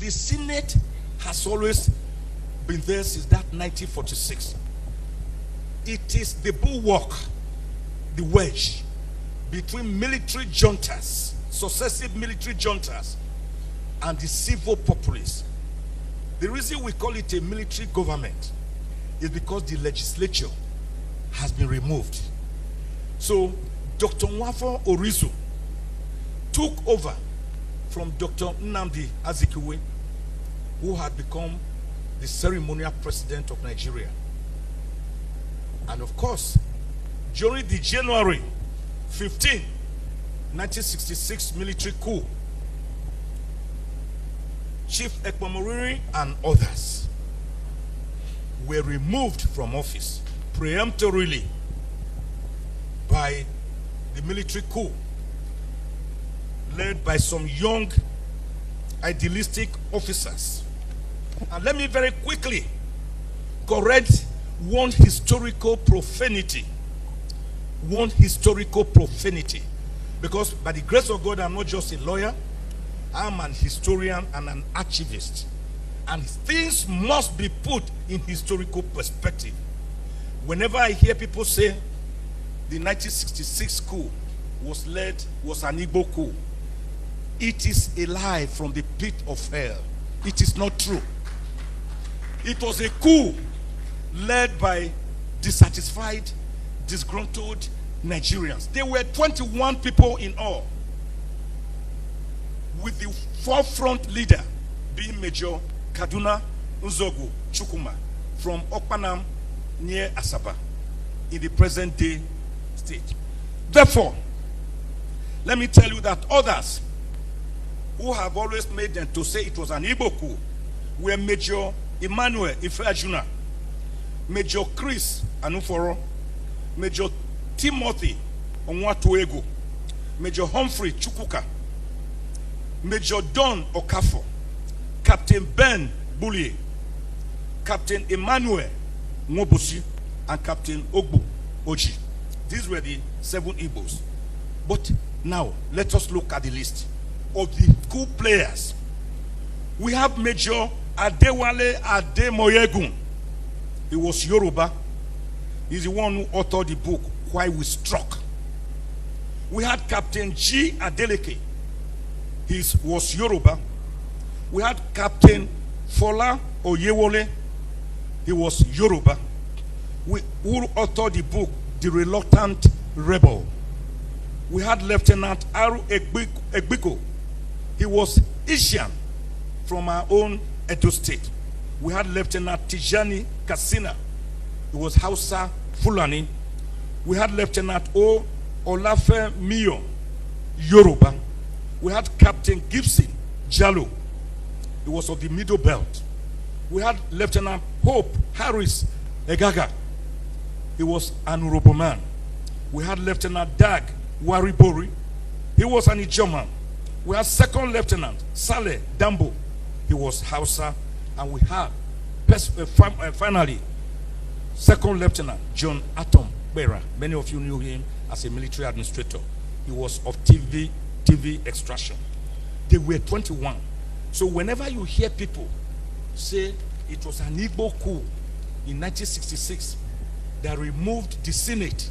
the Senate has always been there since that 1946. It is the bulwark, the wedge between military juntas, successive military juntas, and the civil populace. The reason we call it a military government is because the legislature has been removed. So Dr. Nwafo Orizu took over from Dr. Nnamdi Azikiwe, who had become the ceremonial president of Nigeria. And of course, during the January 15, 1966 military coup, Chief Ekpomoriri and others were removed from office preemptorily by the military coup led by some young idealistic officers. And let me very quickly correct one historical profanity. One historical profanity. Because by the grace of God, I'm not just a lawyer, I'm an historian and an archivist. And things must be put in historical perspective. Whenever I hear people say the 1966 coup was an Igbo coup, it is a lie from the pit of hell. It is not true. It was a coup led by dissatisfied, disgruntled Nigerians. There were 21 people in all, with the forefront leader being Major Kaduna Nzogu Chukwuma from Okpanam near Asaba in the present day state. Therefore, let me tell you that others who have always made them to say it was an Igbo coup were Major Emmanuel Ifeajuna, Major Chris Anuforo, Major Timothy Onwatuego, Major Humphrey Chukwuka, Major Don Okafo, Captain Ben Bullier, Captain Emmanuel Nwobosi, and Captain Ogbu Oji. These were the 7 Igbos. But now, let us look at the list of the coup players. We have Major Adewale Ademoyegun. He was Yoruba. He's the one who authored the book, Why We Struck. We had Captain G. Adeleke. He was Yoruba. We had Captain Fola Oyewole. He was Yoruba. Who authored the book, The Reluctant Rebel. We had Lieutenant Aru Egbiko. He was Asian from our own Edo State. We had Lieutenant Tijani Kassina. He was Hausa Fulani. We had Lieutenant O. Olafe Miyo, Yoruba. We had Captain Gibson Jalo. He was of the Middle Belt. We had Lieutenant Hope Harris Egaga. He was an Urobo man. We had Lieutenant Dag Waribori. He was an Ijoman. We had Second Lieutenant Saleh Dambo. He was Hausa. And we had, finally, Second Lieutenant John Atom Bera. Many of you knew him as a military administrator. He was of TV extraction. They were 21. So whenever you hear people say it was an Igbo coup in 1966 that removed the Senate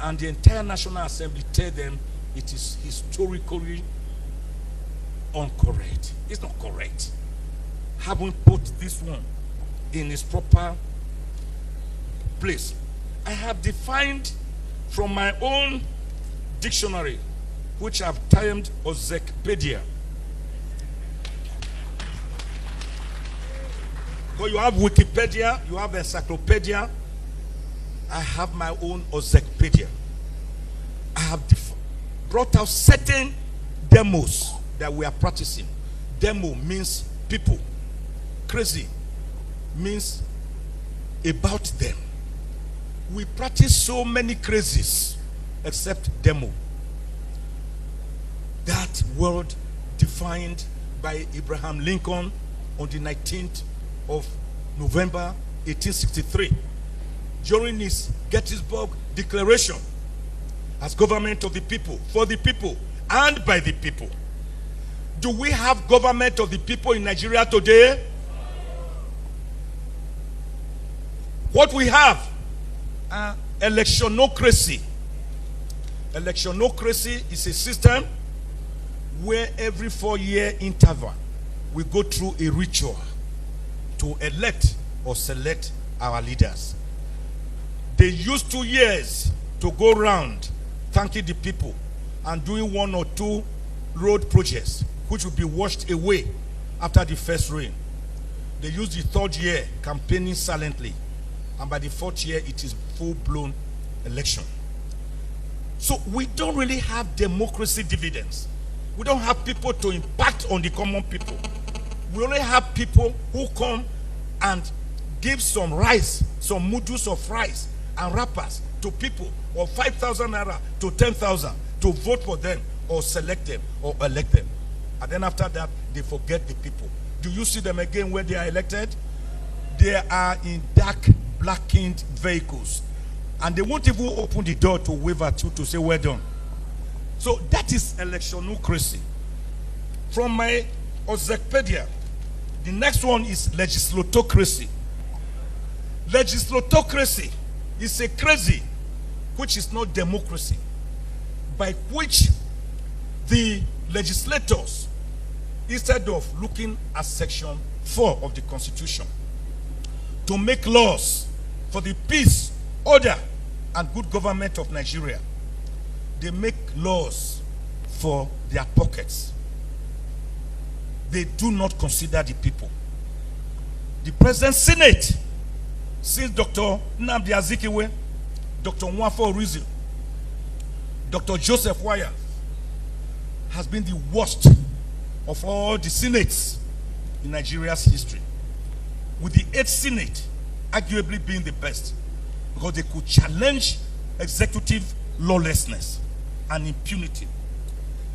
and the entire National Assembly, tell them it is historically incorrect. It's not correct. Haven't put this one in its proper place. I have defined from my own dictionary, which I've termed Ozekhpedia. So you have Wikipedia, you have Encyclopedia. I have my own Ozekhpedia. I have brought out certain demos that we are practicing. Demo means people. Crazy means about them. We practice so many crazes except demo. That word defined by Abraham Lincoln on the 19th of November 1863 during his Gettysburg Declaration as government of the people, for the people, and by the people. Do we have government of the people in Nigeria today? What we have, electionocracy. Electionocracy is a system where every 4-year interval we go through a ritual to elect or select our leaders. They use 2 years to go around thanking the people and doing 1 or 2 road projects which will be washed away after the first rain. They use the 3rd year campaigning silently, and by the 4th year it is full-blown election. So we don't really have democracy dividends. We don't have people to impact on the common people. We only have people who come and give some rice, some moodus of rice and wrappers to people, or 5,000 naira to 10,000 to vote for them or select them or elect them. And then after that, they forget the people. Do you see them again when they are elected? They are in dark, blackened vehicles. And they won't even open the door to wave at you to say, well done. So that is electionocracy. From my Ozekhome, the next one is legislatocracy. Legislatocracy is a crazy which is not democracy, by which the legislators, instead of looking at section 4 of the Constitution to make laws for the peace, order, and good government of Nigeria, they make laws for their pockets. They do not consider the people. The present Senate, since Dr. Nnamdi Azikiwe, Dr. Nwafo Orizu, Dr. Joseph Waya, has been the worst of all the senates in Nigeria's history, with the 8th Senate arguably being the best, because they could challenge executive lawlessness and impunity.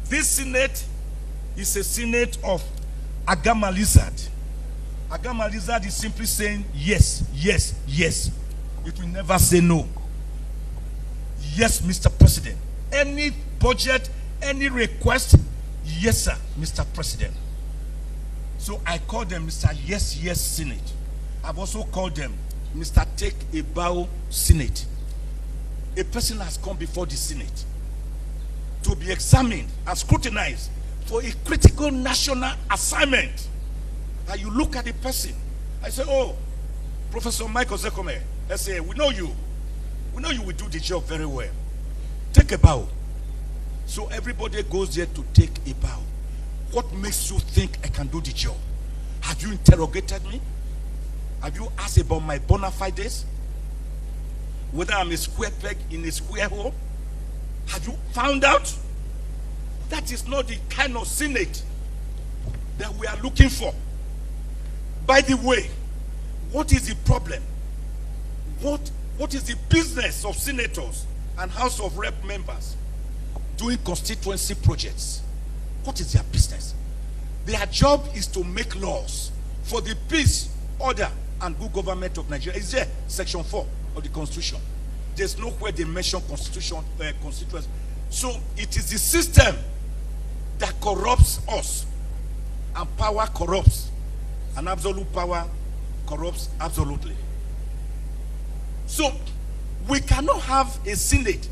This Senate is a Senate of Agama Lizard. Agama Lizard is simply saying yes, yes, yes. It will never say no. Yes, Mr. President. Any budget, any request, yes, sir, Mr. President. So I call them Mr. Yes, Yes Senate. I've also called them Mr. Take a Bow Senate. A person has come before the Senate to be examined and scrutinized for a critical national assignment. And you look at the person, I say, oh, Professor Michael Ozekhome, I say, we know you. We know you will do the job very well. Take a bow. So everybody goes there to take a bow. What makes you think I can do the job? Have you interrogated me? Have you asked about my bona fides? Whether I'm a square peg in a square hole? Have you found out? That is not the kind of Senate that we are looking for. By the way, what is the problem? What is the business of senators and House of Rep members doing constituency projects? What is their business? Their job is to make laws for the peace, order, and good government of Nigeria. Is there section 4 of the Constitution? There's nowhere they mention constituency. So it is the system that corrupts us, and power corrupts, and absolute power corrupts absolutely. So we cannot have a Senate,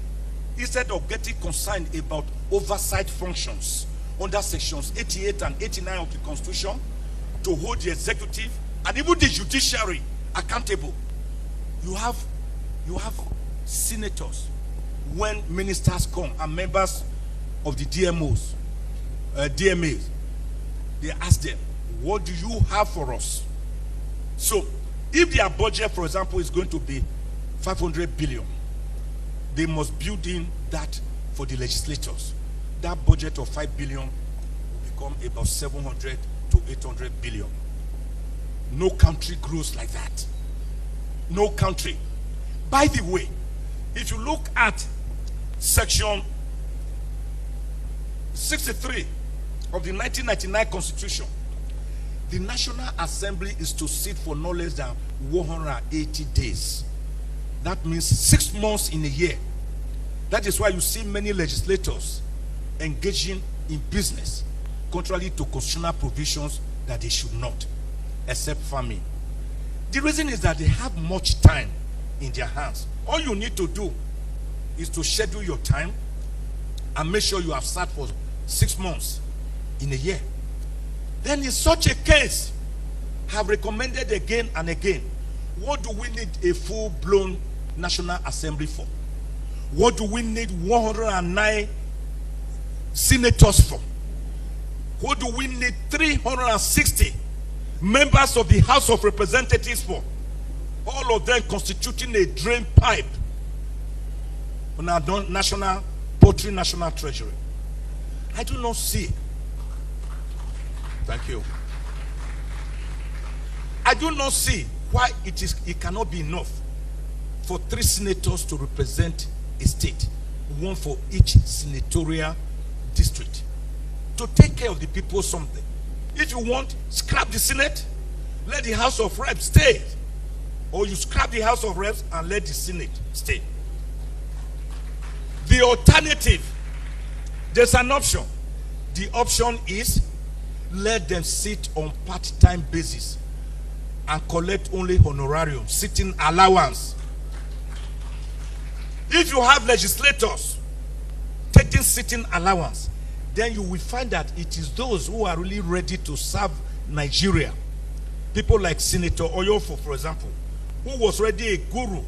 instead of getting concerned about oversight functions under sections 88 and 89 of the Constitution, to hold the executive and even the judiciary accountable. You have senators, when ministers come and members of the DMAs, they ask them, what do you have for us? So if their budget, for example, is going to be 500 billion, they must build in that for the legislators. That budget of 5 billion will become about 700 to 800 billion. No country grows like that. No country. By the way, if you look at section 63 of the 1999 Constitution, the National Assembly is to sit for no less than 180 days. That means 6 months in a year. That is why you see many legislators engaging in business contrary to constitutional provisions that they should not, except farming. The reason is that they have much time in their hands. All you need to do is to schedule your time and make sure you have sat for 6 months in a year. Then in such a case, have recommended again and again, what do we need a full-blown National Assembly for? What do we need 109 senators for? What do we need 360 members of the House of Representatives for? All of them constituting a drain pipe on our national treasury. I do not see. Thank you. I do not see why it cannot be enough for 3 senators to represent a state, 1 for each senatorial district, to take care of the people something. If you want, scrap the Senate, let the House of Reps stay. Or you scrap the House of Reps and let the Senate stay. The alternative, there's an option. The option is let them sit on part-time basis and collect only honorarium, sitting allowance. If you have legislators taking sitting allowance, then you will find that it is those who are really ready to serve Nigeria. People like Senator Oyofo, for example, who was already a guru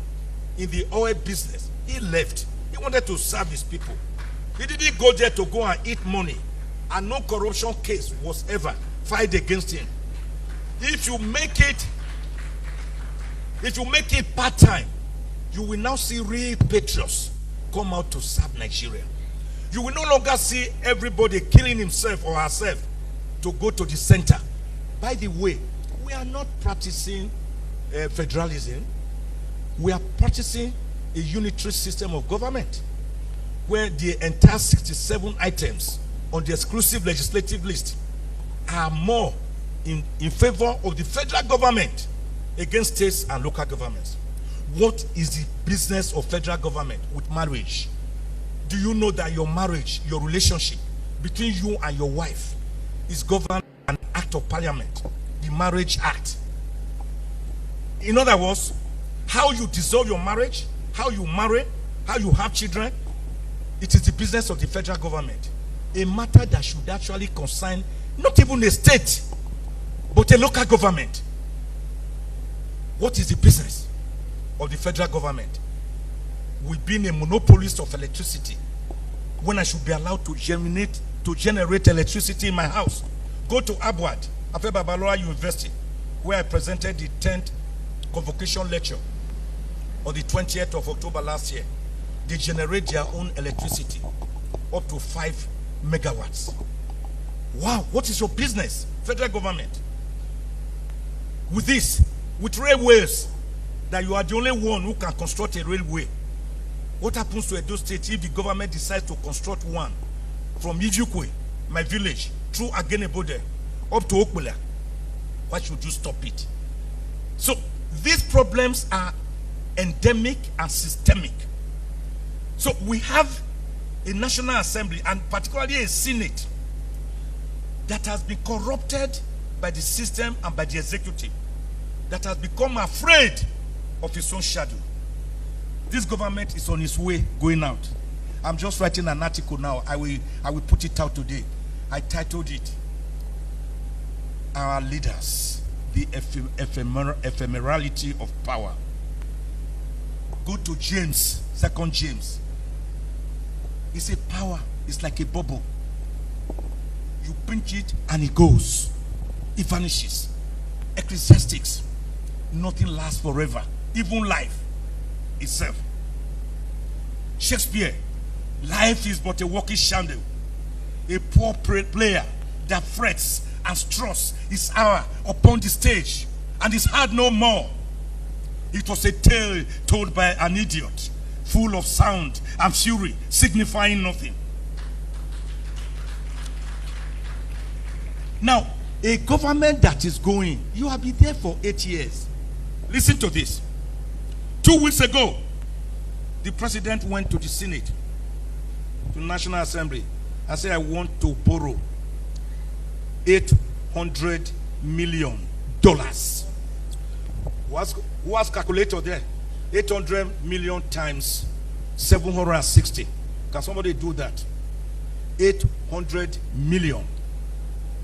in the oil business. He left. He wanted to serve his people. He didn't go there to go and eat money, and no corruption case was ever filed against him. If you make it part-time, you will now see real patriots come out to serve Nigeria. You will no longer see everybody killing himself or herself to go to the center. By the way, we are not practicing federalism. We are practicing a unitary system of government where the entire 67 items on the exclusive legislative list are more in favor of the federal government against states and local governments. What is the business of federal government with marriage? Do you know that your marriage, your relationship between you and your wife is governed by an act of parliament, the Marriage Act? In other words, how you dissolve your marriage, how you marry, how you have children, it is the business of the federal government. A matter that should actually concern not even a state, but a local government. What is the business of the federal government? With being a monopolist of electricity, when I should be allowed to generate electricity in my house. Go to Abuad, Afe Babalola University, where I presented the 10th convocation lecture on the 20th of October last year. They generate their own electricity up to 5 megawatts. Wow, what is your business, federal government? With this, with railways, that you are the only one who can construct a railway. What happens to Edo State if the government decides to construct one from Ijukwe, my village, through Agenebode, up to Okbula? Why should you stop it? So these problems are endemic and systemic. So we have a National Assembly, and particularly a Senate, that has been corrupted by the system and by the executive, that has become afraid of its own shadow. This government is on its way going out. I'm just writing an article now. I will put it out today. I titled it, Our Leaders, the Ephemerality of Power. Go to James, 2 James. He said power is like a bubble. You pinch it and it goes. It vanishes. Ecclesiastics, nothing lasts forever. Even life itself. Shakespeare, life is but a walking shadow. A poor player that frets and struts his hour upon the stage and is heard no more. It was a tale told by an idiot, full of sound and fury, signifying nothing. Now, a government that is going, you have been there for 8 years. Listen to this. 2 weeks ago, the president went to the Senate, to the National Assembly, and said, I want to borrow $800 million. Who has calculator there? 800 million times 760. Can somebody do that? 800 million.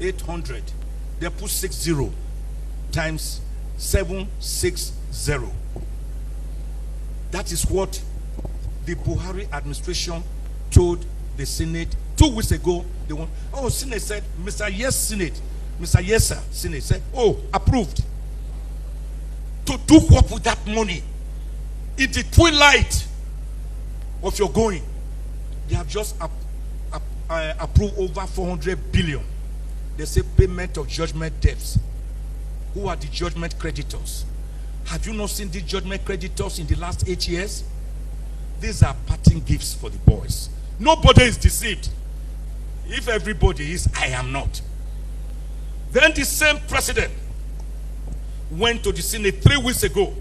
800. They put 60 times 760. That is what the Buhari administration told the Senate 2 weeks ago. They want. Oh, Senate said, Mr. Yes, Senate. Mr. Yes, sir. Senate said, oh, approved. To do what with that money? In the twilight of your going, they have just approved over 400 billion. They say payment of judgment debts. Who are the judgment creditors? Have you not seen the judgment creditors in the last 8 years? These are parting gifts for the boys. Nobody is deceived. If everybody is, I am not. Then the same president went to the Senate 3 weeks ago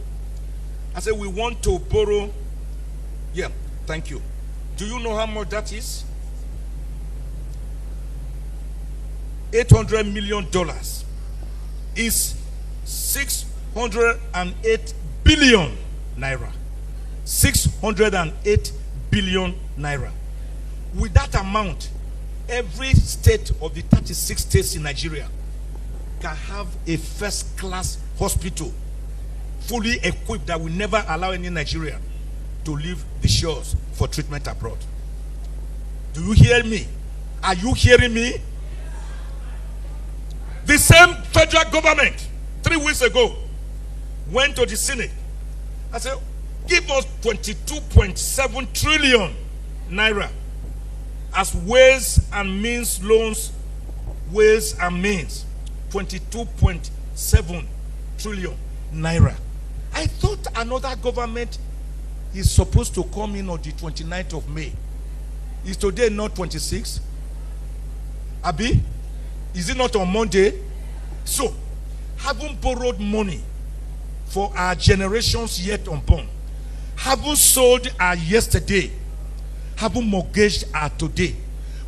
and said, we want to borrow. Yeah, thank you. Do you know how much that is? $800 million is 608 billion naira. 608 billion naira. With that amount, every state of the 36 states in Nigeria can have a first-class hospital fully equipped that will never allow any Nigerian to leave the shores for treatment abroad. Do you hear me? Are you hearing me? The same federal government 3 weeks ago went to the Senate and said, give us 22.7 trillion naira as ways and means loans. Ways and means 22.7 trillion naira. I thought another government is supposed to come in on the 29th of May. Is today not 26? Abi? Is it not on Monday? So, having borrowed money for our generations yet unborn, having sold our yesterday, having mortgaged our today,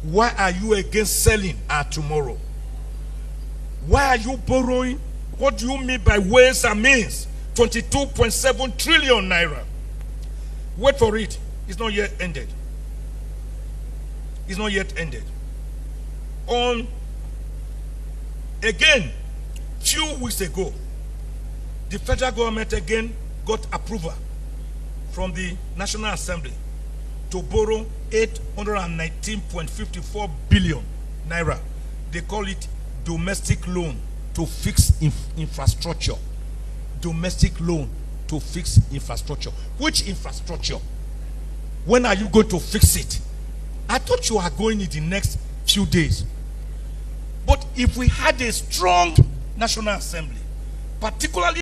why are you against selling our tomorrow? Why are you borrowing? What do you mean by ways and means? 22.7 trillion naira. Wait for it. It's not yet ended. It's not yet ended. On again, few weeks ago, the federal government again got approval from the National Assembly to borrow 819.54 billion naira. They call it domestic loan to fix infrastructure. Domestic loan to fix infrastructure. Which infrastructure? When are you going to fix it? I thought you are going in the next few days. But if we had a strong National Assembly, particularly